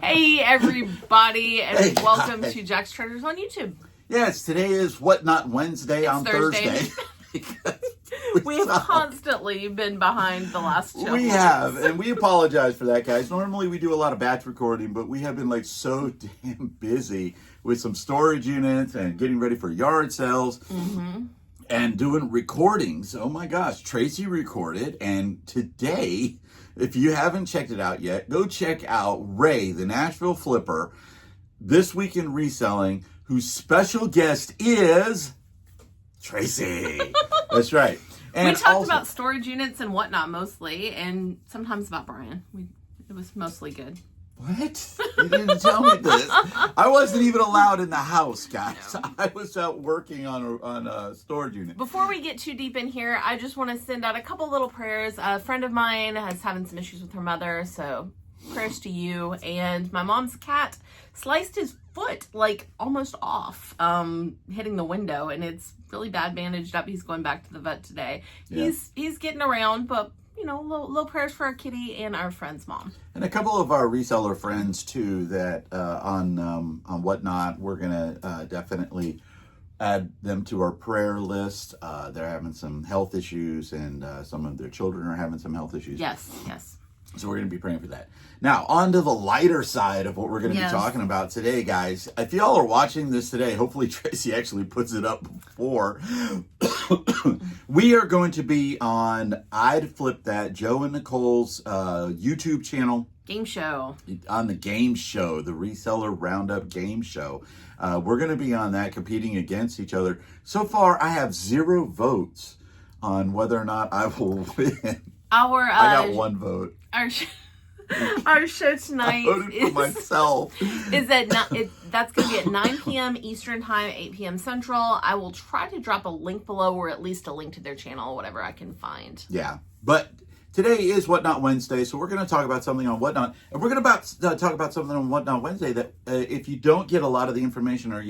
Hey, everybody, and Hey, welcome hi. to Jack's Treasures on YouTube. Yes, today is What Not Wednesday on Thursday. Thursday. We have constantly been behind the last 2 We months. have, and we apologize for that, guys. Normally we do a lot of batch recording, but we have been like so damn busy with some storage units and getting ready for yard sales and doing recordings. Oh my gosh, Tracy recorded, and today, if you haven't checked it out yet, go check out Ray, the Nashville Flipper, This Week in Reselling, whose special guest is Tracy. That's right. And We talked also, about storage units and whatnot mostly, and sometimes about Brian. It was mostly good. What? You didn't tell me this. I wasn't even allowed in the house, guys. No. I was out working on a storage unit. Before we get too deep in here, I just want to send out a couple little prayers. A friend of mine is having some issues with her mother, so prayers to you. And my mom's cat sliced his foot like almost off, hitting the window, and it's really bad, bandaged up. He's going back to the vet today. Yeah. He's getting around, but you know, little prayers for our kitty and our friend's mom. And a couple of our reseller friends too that on Whatnot, we're gonna definitely add them to our prayer list. They're having some health issues, and some of their children are having some health issues. Yes. So we're going to be praying for that. Now, on to the lighter side of what we're going to Yes. be talking about today, guys. If y'all are watching this today, hopefully Tracy actually puts it up before. We are going to be on I'd Flip That, Joe and Nicole's YouTube channel. Game show. On the game show, the Reseller Roundup game show. We're going to be on that, competing against each other. So far, I have 0 votes on whether or not I will win. Our I got 1 vote. Our show tonight I voted for myself. is at that's going to be at 9 p.m. Eastern Time, 8 p.m. Central. I will try to drop a link below, or at least a link to their channel, whatever I can find. Yeah, but today is Whatnot Wednesday, so we're going to talk about something on Whatnot, and we're going to talk about something on Whatnot Wednesday that if you don't get a lot of the information, or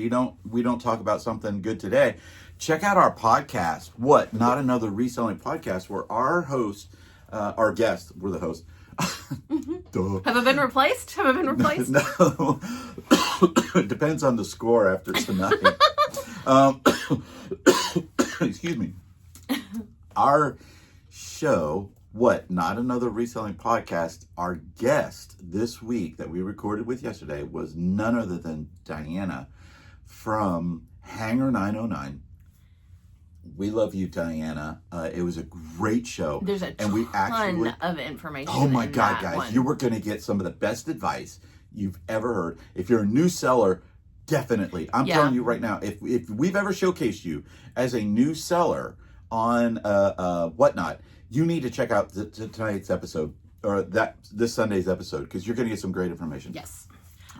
we don't talk about something good today, check out our podcast, What Not Another Reselling Podcast, where our host, our guest, we're the host. Duh. Have I been replaced? No. It depends on the score after tonight. Excuse me. Our show, What Not Another Reselling Podcast, our guest this week that we recorded with yesterday was none other than Diana from Hangar 909. We love you, Diana. It was a great show. There's a ton of information. Oh my in God, that guys. one. You were going to get some of the best advice you've ever heard. If you're a new seller, definitely. I'm telling you right now, if we've ever showcased you as a new seller on Whatnot, you need to check out tonight's episode, or this Sunday's episode, because you're going to get some great information. Yes.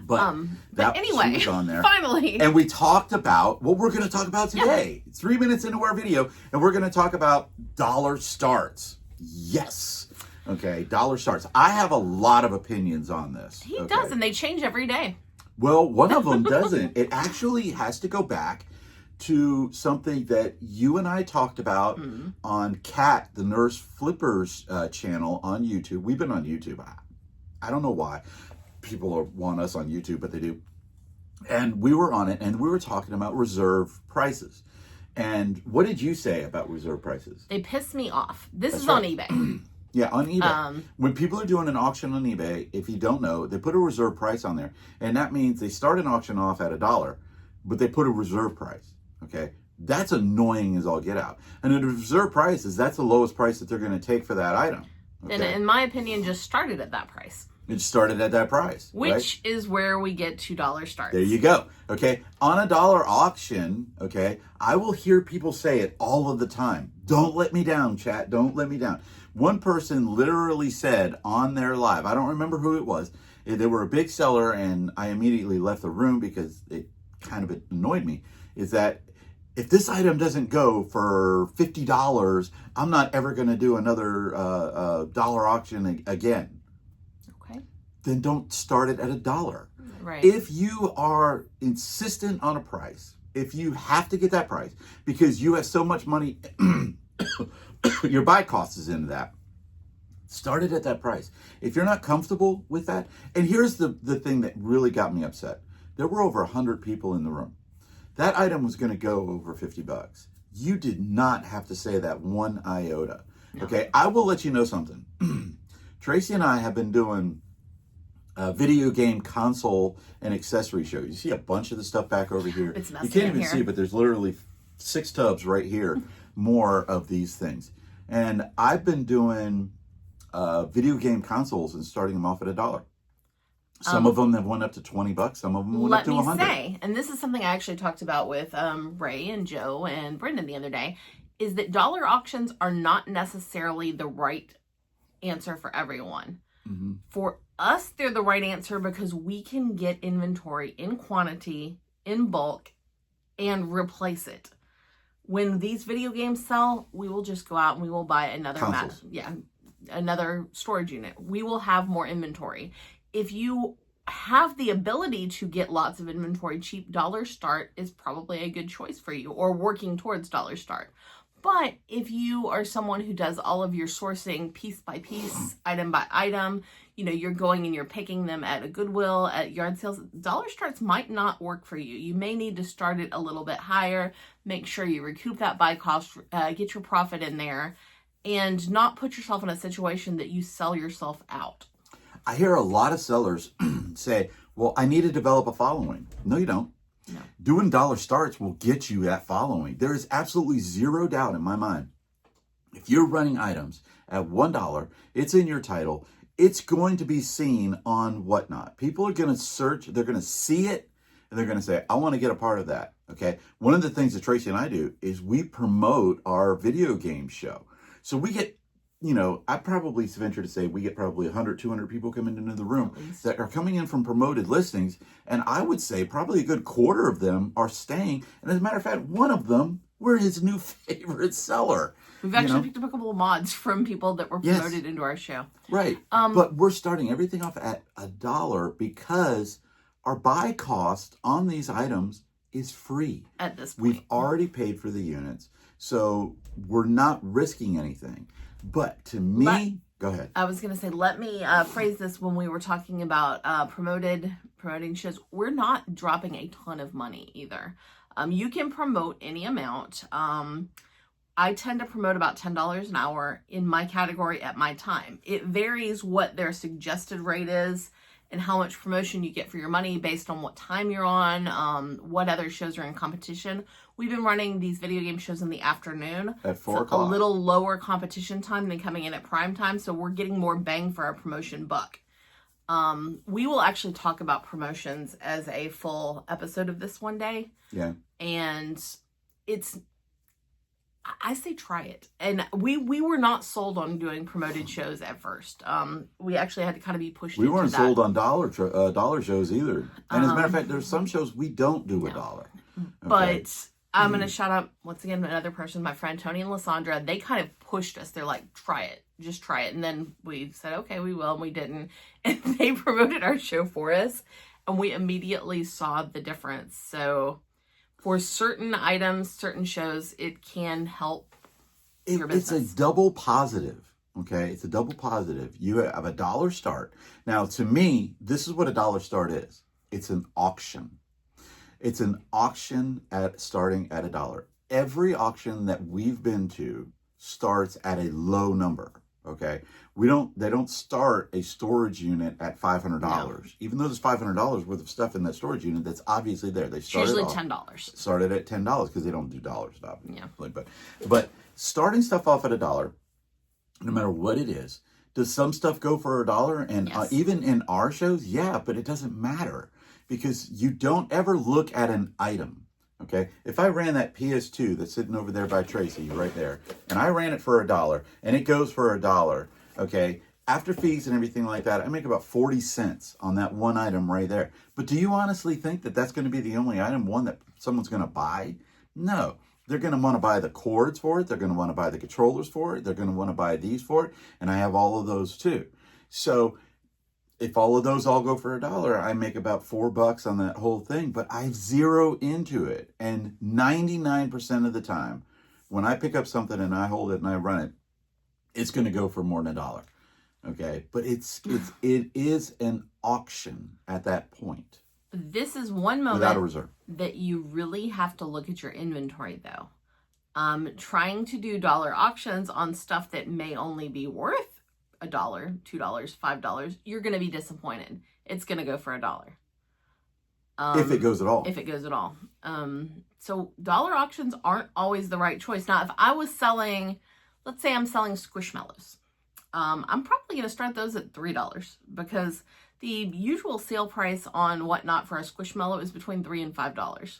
But anyway, she was on there. Finally. And we talked about what we're going to talk about today. 3 minutes into our video, and we're going to talk about dollar starts. Yes. Okay, dollar starts. I have a lot of opinions on this. He does, and they change every day. Well, one of them doesn't. It actually has to go back to something that you and I talked about on Kat, the Nurse Flipper's channel on YouTube. We've been on YouTube. I don't know why people want us on YouTube, but they do. And we were on it, and we were talking about reserve prices. And what did you say about reserve prices? They piss me off. This is right. on eBay. Yeah, on eBay. When people are doing an auction on eBay, if you don't know, they put a reserve price on there. And that means they start an auction off at $1, but they put a reserve price. Okay? That's annoying as all get out. And a reserve price that's the lowest price that they're going to take for that item. Okay? And in my opinion, just started at that price. It started at that price. Which is where we get $2 starts. There you go. Okay. On a dollar auction, okay, I will hear people say it all of the time. Don't let me down, chat. Don't let me down. One person literally said on their live, I don't remember who it was. They were a big seller, and I immediately left the room because it kind of annoyed me, is that if this item doesn't go for $50, I'm not ever going to do another dollar auction again. Okay. Then don't start it at $1. Right. If you are insistent on a price, if you have to get that price because you have so much money, your buy cost is into that, Start it at that price. If you're not comfortable with that, and here's the thing that really got me upset. There were over 100 people in the room. That item was going to go over $50. You did not have to say that one iota. Okay, I will let you know something. Tracy and I have been doing video game console and accessory shows. You see a bunch of the stuff back over here. It's messy you can't even here. see, but there's literally 6 tubs right here, more of these things. And I've been doing video game consoles and starting them off at $1. Some of them have went up to $20. Some of them went up to $100. Let me say, and this is something I actually talked about with Ray and Joe and Brendan the other day, is that dollar auctions are not necessarily the right answer for everyone. Mm-hmm. For us, they're the right answer because we can get inventory in quantity, in bulk, and replace it. When these video games sell, we will just go out and we will buy another another storage unit. We will have more inventory. If you have the ability to get lots of inventory cheap, Dollar Start is probably a good choice for you, or working towards Dollar Start. But if you are someone who does all of your sourcing piece by piece, item by item, you're going and you're picking them at a Goodwill, at yard sales, Dollar Starts might not work for you. You may need to start it a little bit higher, make sure you recoup that buy cost, get your profit in there, and not put yourself in a situation that you sell yourself out. I hear a lot of sellers say, well, I need to develop a following. No, you don't. No. Doing Dollar Starts will get you that following. There is absolutely zero doubt in my mind. If you're running items at $1, it's in your title. It's going to be seen on whatnot. People are going to search. They're going to see it, and they're going to say, I want to get a part of that. Okay. One of the things that Tracy and I do is we promote our video game show. So we get, I probably venture to say we get probably 100, 200 people coming into the room that are coming in from promoted listings. And I would say probably a good quarter of them are staying. And as a matter of fact, one of them, we're his new favorite seller. We've actually picked up a couple of mods from people that were promoted into our show. Right. But we're starting everything off at $1 because our buy cost on these items is free. At this point. We've already paid for the units. So we're not risking anything. But to me, go ahead. I was going to say, let me phrase this when we were talking about promoting shows. We're not dropping a ton of money either. You can promote any amount. I tend to promote about $10 an hour in my category at my time. It varies what their suggested rate is and how much promotion you get for your money based on what time you're on, what other shows are in competition. We've been running these video game shows in the afternoon. At 4 o'clock. A little lower competition time than coming in at prime time, so we're getting more bang for our promotion buck. We will actually talk about promotions as a full episode of this one day. Yeah. And I say try it. And we were not sold on doing promoted shows at first. We actually had to kind of be pushed into that. We weren't sold on dollar shows either. And as a matter of fact, there's some shows we don't do $1. Okay. But I'm going to shout out, once again, another person, my friend Tony and Lysandra. They kind of pushed us. They're like, try it. Just try it. And then we said, okay, we will. And we didn't. And they promoted our show for us. And we immediately saw the difference. So for certain items, certain shows, it can help your business. It's a double positive. Okay, it's a double positive. You have $1 start. Now, to me, this is what $1 start is. It's an auction. It's an auction starting at $1. Every auction that we've been to starts at a low number. Okay, they don't start a storage unit at $500. No. Even though there's $500 worth of stuff in that storage unit that's obviously there. They started usually $10. Started at $10 because they don't do dollars, obviously. Yeah. But starting stuff off at $1, no matter what it is, does some stuff go for $1? And yes. Even in our shows, yeah, but it doesn't matter because you don't ever look at an item. Okay, if I ran that PS2 that's sitting over there by Tracy, right there, and I ran it for $1, and it goes for $1, okay, after fees and everything like that, I make about 40 cents on that one item right there. But do you honestly think that that's going to be the only one that someone's going to buy? No. They're going to want to buy the cords for it. They're going to want to buy the controllers for it. They're going to want to buy these for it. And I have all of those too. So if all of those all go for $1, I make about $4 on that whole thing, but I zero into it. And 99% of the time, when I pick up something and I hold it and I run it, it's going to go for more than $1. Okay, but it is an auction at that point. This is one moment without a reserve that you really have to look at your inventory, though. Trying to do dollar auctions on stuff that may only be worth $1, $2, $5, you're going to be disappointed. It's going to go for $1. If it goes at all. If it goes at all. So dollar auctions aren't always the right choice. Now, if I was selling, let's say I'm selling Squishmallows, I'm probably going to start those at $3 because the usual sale price on Whatnot for a Squishmallow is between $3 and $5.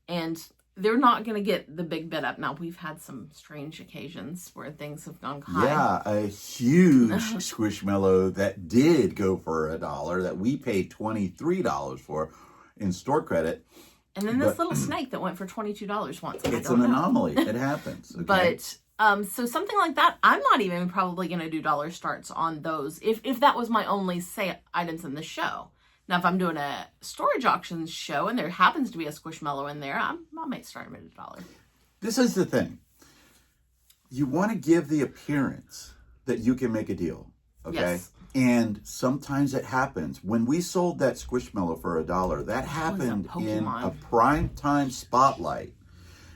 And they're not going to get the big bid up. Now, we've had some strange occasions where things have gone high. Yeah, a huge Squishmallow that did go for $1 that we paid $23 for in store credit. And then this little snake that went for $22 once. It's an anomaly. It happens. Okay? But so something like that, I'm not even probably going to do dollar starts on those if that was my only say items in the show. Now, if I'm doing a storage auctions show and there happens to be a Squishmallow in there, I might start them at $1. This is the thing. You want to give the appearance that you can make a deal. Okay. Yes. And sometimes it happens. When we sold that Squishmallow for $1, that happened in a prime time spotlight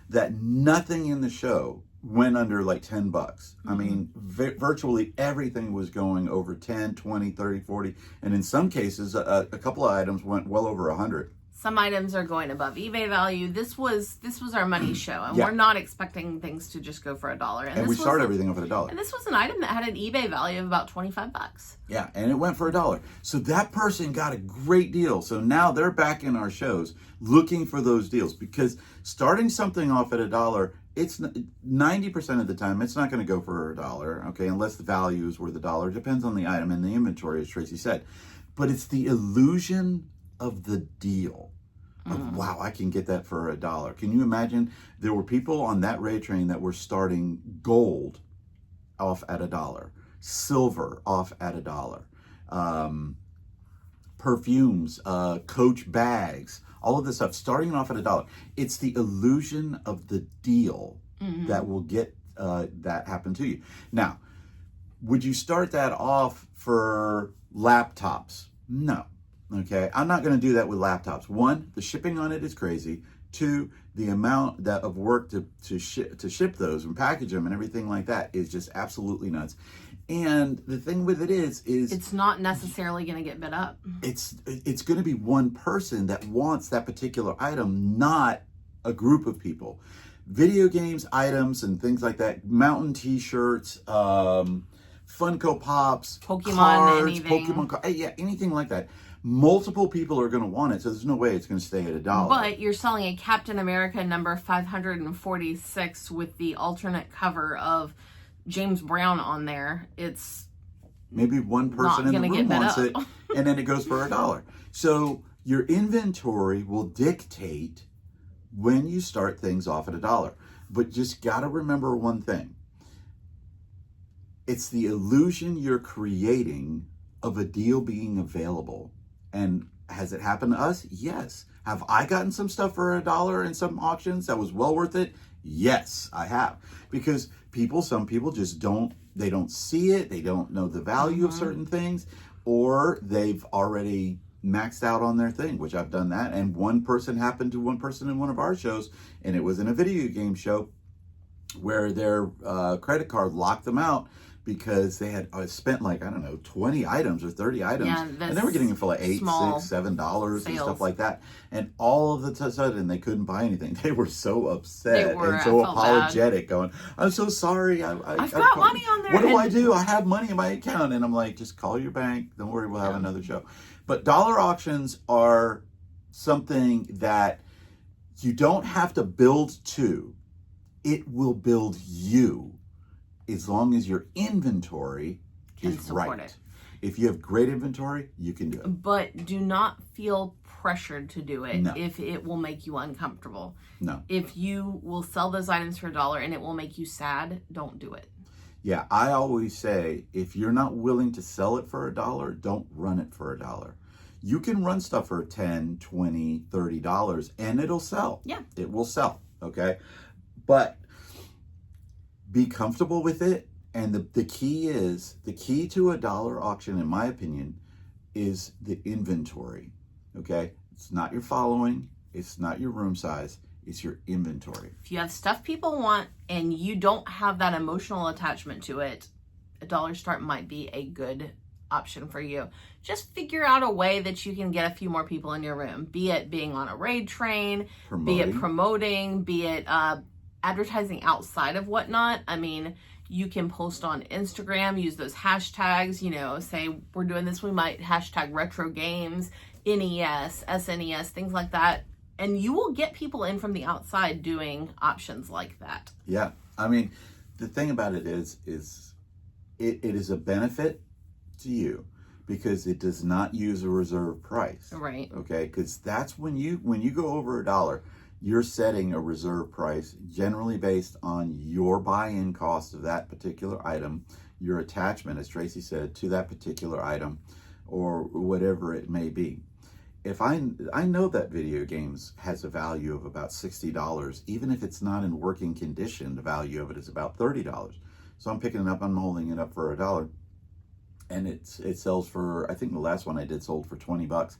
that nothing in the show went under like $10. I mean, virtually everything was going over 10, 20, 30, 40. And in some cases, a couple of items went well over 100. Some items are going above eBay value. This was our money show, and we're not expecting things to just go for $1. And we start everything off at $1. And this was an item that had an eBay value of about $25. Yeah, and it went for $1. So that person got a great deal. So now they're back in our shows looking for those deals, because starting something off at $1, it's 90% of the time it's not going to go for $1, okay, unless the value is worth $1. Depends on the item and the inventory, as Tracy said. But it's the illusion of the deal. Like, wow, I can get that for $1. Can you imagine? There were people on that raid train that were starting gold off at $1, silver off at $1, perfumes, Coach bags, all of this stuff starting off at $1. It's the illusion of the deal that will get that happen to you. Now, would you start that off for laptops? No. Okay, I'm not going to do that with laptops. One, the shipping on it is crazy. Two, the amount of work to ship those and package them and everything like that is just absolutely nuts. And the thing with it is it's not necessarily going to get bid up. It's going to be one person that wants that particular item, not a group of people. Video games, items, and things like that. Mountain T-shirts, Funko Pops, Pokemon, cards, anything. Pokemon cards, yeah, anything like that. Multiple people are going to want it, so there's no way it's going to stay at $1. But you're selling a Captain America number 546 with the alternate cover of James Brown on there. It's maybe one person in the room wants it, and then it goes for $1. So your inventory will dictate when you start things off at $1. But just got to remember one thing. It's the illusion you're creating of a deal being available. And has it happened to us? Yes. Have I gotten some stuff for $1 in some auctions that was well worth it? Yes, I have. Because some people just don't see it. They don't know the value of certain things, or they've already maxed out on their thing, which I've done that. And one person happened to one person in one of our shows, and it was in a video game show where their credit card locked them out because they had spent 20 items or 30 items, and they were getting it for like $8, $6, $7 and stuff like that. And all of a sudden, they couldn't buy anything. They were so upset and so apologetic, going, "I'm so sorry. I've got money on there. What do I do? I have money in my account." And I'm like, "Just call your bank. Don't worry, we'll have another show." But dollar auctions are something that you don't have to build to. It will build you, as long as your inventory is right. If you have great inventory, you can do it. But do not feel pressured to do it. No. If it will make you uncomfortable. No. If you will sell those items for $1 and it will make you sad, don't do it. Yeah, I always say, if you're not willing to sell it for $1, don't run it for $1. You can run stuff for $10, $20, $30, and it'll sell. Yeah. It will sell, okay? But be comfortable with it And the key to a dollar auction, in my opinion, is the inventory. Okay? It's not your following, it's not your room size, it's your inventory. If you have stuff people want and you don't have that emotional attachment to it, a dollar start might be a good option for you. Just figure out a way that you can get a few more people in your room, be it being on a raid train, be it promoting, be it advertising outside of Whatnot. I mean, you can post on Instagram, use those hashtags, you know, say we're doing this, we might hashtag retro games, NES, SNES, things like that. And you will get people in from the outside doing options like that. Yeah. I mean, the thing about it is it is a benefit to you because it does not use a reserve price. Right. Okay? Because that's when you go over $1, you're setting a reserve price generally based on your buy-in cost of that particular item, your attachment, as Tracy said, to that particular item, or whatever it may be. If I know that video games has a value of about $60, even if it's not in working condition, the value of it is about $30. So I'm picking it up, I'm holding it up for $1, and it sells for, I think the last one I did sold for $20,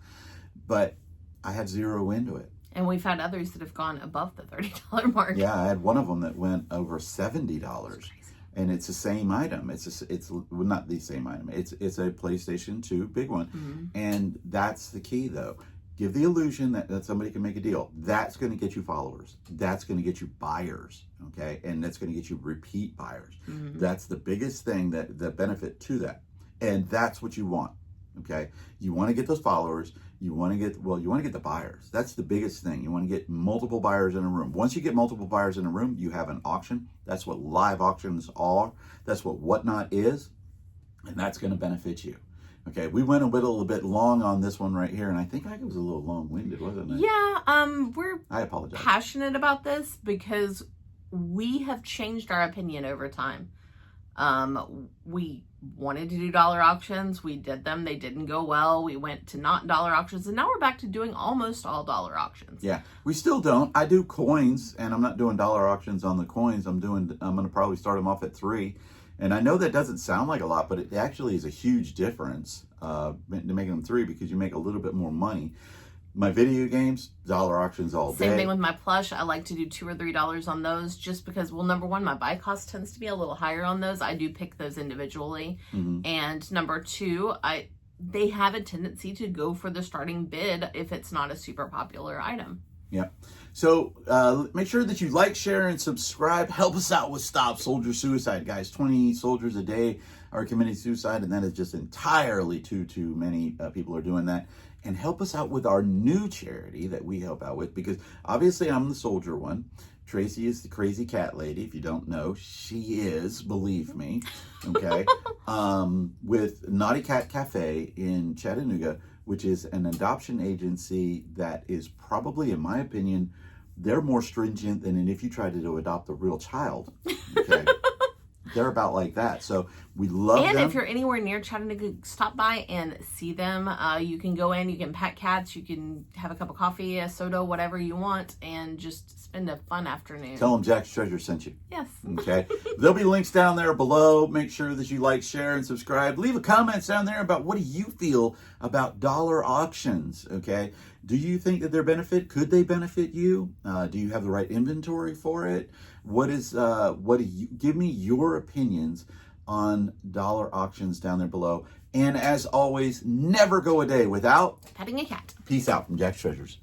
but I have zero into it. And we've had others that have gone above the $30 mark. Yeah, I had one of them that went over $70, and it's the same item. It's well, not the same item. It's a PlayStation 2 big one, and that's the key though. Give the illusion that somebody can make a deal. That's going to get you followers. That's going to get you buyers. Okay, and that's going to get you repeat buyers. That's the biggest thing the benefit to that, and that's what you want. Okay, you want to get those followers. You want to get the buyers. That's the biggest thing. You want to get multiple buyers in a room. Once you get multiple buyers in a room, you have an auction. That's what live auctions are. That's what Whatnot is, and that's going to benefit you. Okay, we went a little bit long on this one right here, and I think I was a little long-winded, wasn't it? Yeah, I apologize. Passionate about this because we have changed our opinion over time. We wanted to do dollar auctions. We did them. They didn't go well. We went to not dollar auctions, and now we're back to doing almost all dollar auctions. Yeah, we still don't. I do coins, and I'm not doing dollar auctions on the coins. I'm going to probably start them off at 3. And I know that doesn't sound like a lot, but it actually is a huge difference making them 3 because you make a little bit more money. My video games, dollar auctions all day. Same thing with my plush. I like to do $2 or $3 on those just because, well, number one, my buy cost tends to be a little higher on those. I do pick those individually. And number two, they have a tendency to go for the starting bid if it's not a super popular item. Yeah. So make sure that you like, share, and subscribe. Help us out with Stop Soldier Suicide, guys. 20 soldiers a day are committing suicide, and that is just entirely too many people are doing that. And help us out with our new charity that we help out with, because obviously I'm the soldier one. Tracy is the crazy cat lady. If you don't know, she is, believe me. Okay. With Naughty Cat Cafe in Chattanooga, which is an adoption agency that is probably, in my opinion, they're more stringent than if you tried to adopt a real child. Okay. They're about like that. So we love them. And if you're anywhere near Chattanooga, stop by and see them. You can go in, you can pet cats, you can have a cup of coffee, a soda, whatever you want, and just spend a fun afternoon. Tell them Jack's Treasure sent you. Yes. Okay. There'll be links down there below. Make sure that you like, share, and subscribe. Leave a comment down there about what do you feel about dollar auctions. Okay. Do you think that they're benefit? Could they benefit you? Do you have the right inventory for it? What do you give me your opinions on dollar auctions down there below? And as always, never go a day without Petting a cat. Peace out from Jack's Treasures.